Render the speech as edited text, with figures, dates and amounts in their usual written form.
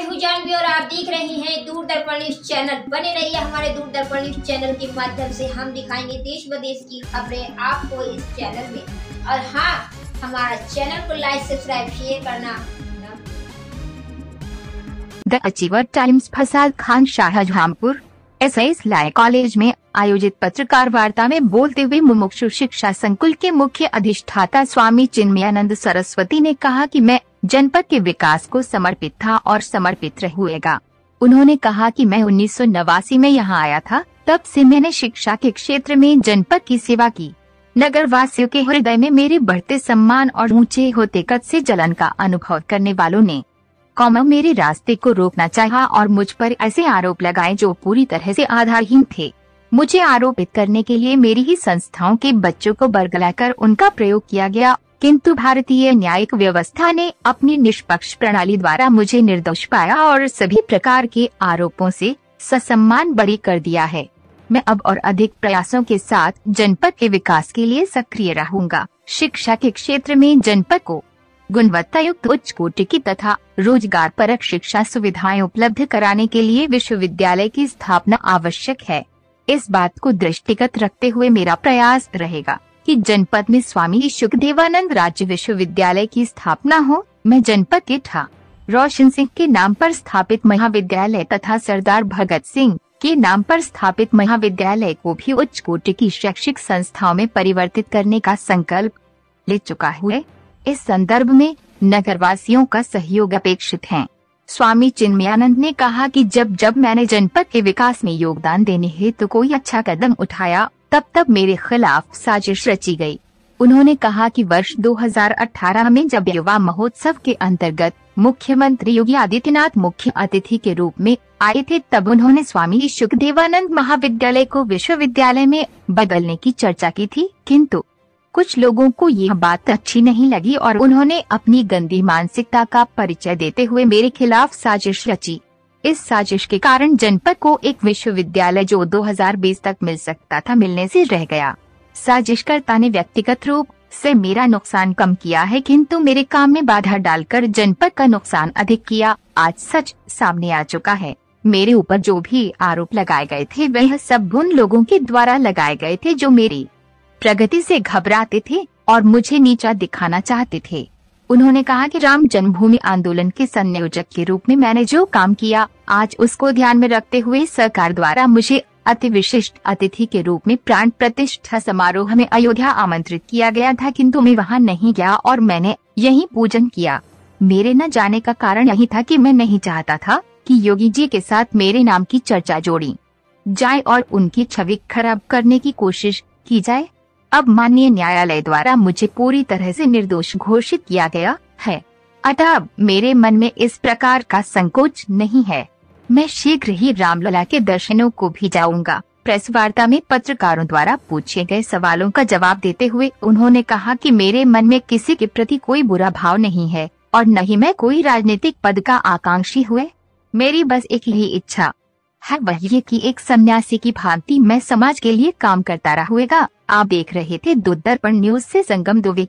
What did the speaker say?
मैं हूँ जानवी और आप देख रहे हैं दूरदर्पण न्यूज चैनल। बने रहिए हमारे दूरदर्पण न्यूज चैनल के माध्यम से। हम दिखाएंगे देश विदेश की खबरें आपको इस चैनल में। और हाँ, हमारा चैनल को लाइक सब्सक्राइब शेयर करना। द अचीवर टाइम्स फसाद Khan Shahjahanpur SS law college में आयोजित पत्रकार वार्ता में बोलते हुए मुमुक्षु शिक्षा संकुल के मुख्य अधिष्ठाता स्वामी चिन्मयानंद सरस्वती ने कहा कि मैं जनपद के विकास को समर्पित था और समर्पित रहूंगा। उन्होंने कहा कि मैं 1989 में यहाँ आया था, तब से मैंने शिक्षा के क्षेत्र में जनपद की सेवा की। नगर वासियों के हृदय में मेरे बढ़ते सम्मान और ऊंचे होते कद से जलन का अनुभव करने वालों ने मेरे रास्ते को रोकना चाहा और मुझ पर ऐसे आरोप लगाए जो पूरी तरह से आधारहीन थे। मुझे आरोपित करने के लिए मेरी ही संस्थाओं के बच्चों को बरगलाकर उनका प्रयोग किया गया, किंतु भारतीय न्यायिक व्यवस्था ने अपनी निष्पक्ष प्रणाली द्वारा मुझे निर्दोष पाया और सभी प्रकार के आरोपों से ससम्मान बरी कर दिया है। मैं अब और अधिक प्रयासों के साथ जनपद के विकास के लिए सक्रिय रहूंगा। शिक्षा के क्षेत्र में जनपद को गुणवत्ता युक्त उच्च कोटि की तथा रोजगार परक शिक्षा सुविधाएं उपलब्ध कराने के लिए विश्वविद्यालय की स्थापना आवश्यक है। इस बात को दृष्टिगत रखते हुए मेरा प्रयास रहेगा कि जनपद में स्वामी शुकदेवानंद राज्य विश्वविद्यालय की स्थापना हो। मैं जनपद के ठा रोशन सिंह के नाम पर स्थापित महाविद्यालय तथा सरदार भगत सिंह के नाम पर स्थापित महाविद्यालय को भी उच्च कोटि की शैक्षिक संस्थाओं में परिवर्तित करने का संकल्प ले चुका है। इस संदर्भ में नगरवासियों का सहयोग अपेक्षित है। स्वामी चिन्मयानंद ने कहा कि जब मैंने जनपद के विकास में योगदान देने हेतु कोई अच्छा कदम उठाया, तब मेरे खिलाफ साजिश रची गई। उन्होंने कहा कि वर्ष 2018 में जब युवा महोत्सव के अंतर्गत मुख्यमंत्री योगी आदित्यनाथ मुख्य अतिथि के रूप में आए थे, तब उन्होंने स्वामी शुकदेवानंद महाविद्यालय को विश्वविद्यालय में बदलने की चर्चा की थी, किंतु कुछ लोगों को यह बात अच्छी नहीं लगी और उन्होंने अपनी गंदी मानसिकता का परिचय देते हुए मेरे खिलाफ साजिश रची। इस साजिश के कारण जनपद को एक विश्वविद्यालय जो 2020 तक मिल सकता था, मिलने से रह गया। साजिशकर्ता ने व्यक्तिगत रूप से मेरा नुकसान कम किया है, किंतु मेरे काम में बाधा डालकर जनपद का नुकसान अधिक किया। आज सच सामने आ चुका है। मेरे ऊपर जो भी आरोप लगाए गए थे, वह सब उन लोगों के द्वारा लगाए गए थे जो मेरी प्रगति से घबराते थे और मुझे नीचा दिखाना चाहते थे। उन्होंने कहा कि राम जन्मभूमि आंदोलन के संयोजक के रूप में मैंने जो काम किया, आज उसको ध्यान में रखते हुए सरकार द्वारा मुझे अति विशिष्ट अतिथि के रूप में प्राण प्रतिष्ठा समारोह में अयोध्या आमंत्रित किया गया था, किंतु मैं वहां नहीं गया और मैंने यही पूजन किया। मेरे न जाने का कारण यही था कि मैं नहीं चाहता था कि योगी जी के साथ मेरे नाम की चर्चा जोड़ी जाए और उनकी छवि खराब करने की कोशिश की जाए। अब माननीय न्यायालय द्वारा मुझे पूरी तरह से निर्दोष घोषित किया गया है, अतः मेरे मन में इस प्रकार का संकोच नहीं है। मैं शीघ्र ही रामलला के दर्शनों को भी जाऊंगा। प्रेस वार्ता में पत्रकारों द्वारा पूछे गए सवालों का जवाब देते हुए उन्होंने कहा कि मेरे मन में किसी के प्रति कोई बुरा भाव नहीं है और न ही मैं कोई राजनीतिक पद का आकांक्षी हुए। मेरी बस एक ही इच्छा है, वह ये कि एक सन्यासी की भांति मैं समाज के लिए काम करता रहूंगा। आप देख रहे थे दूरदर्पण न्यूज से संगम दुबे।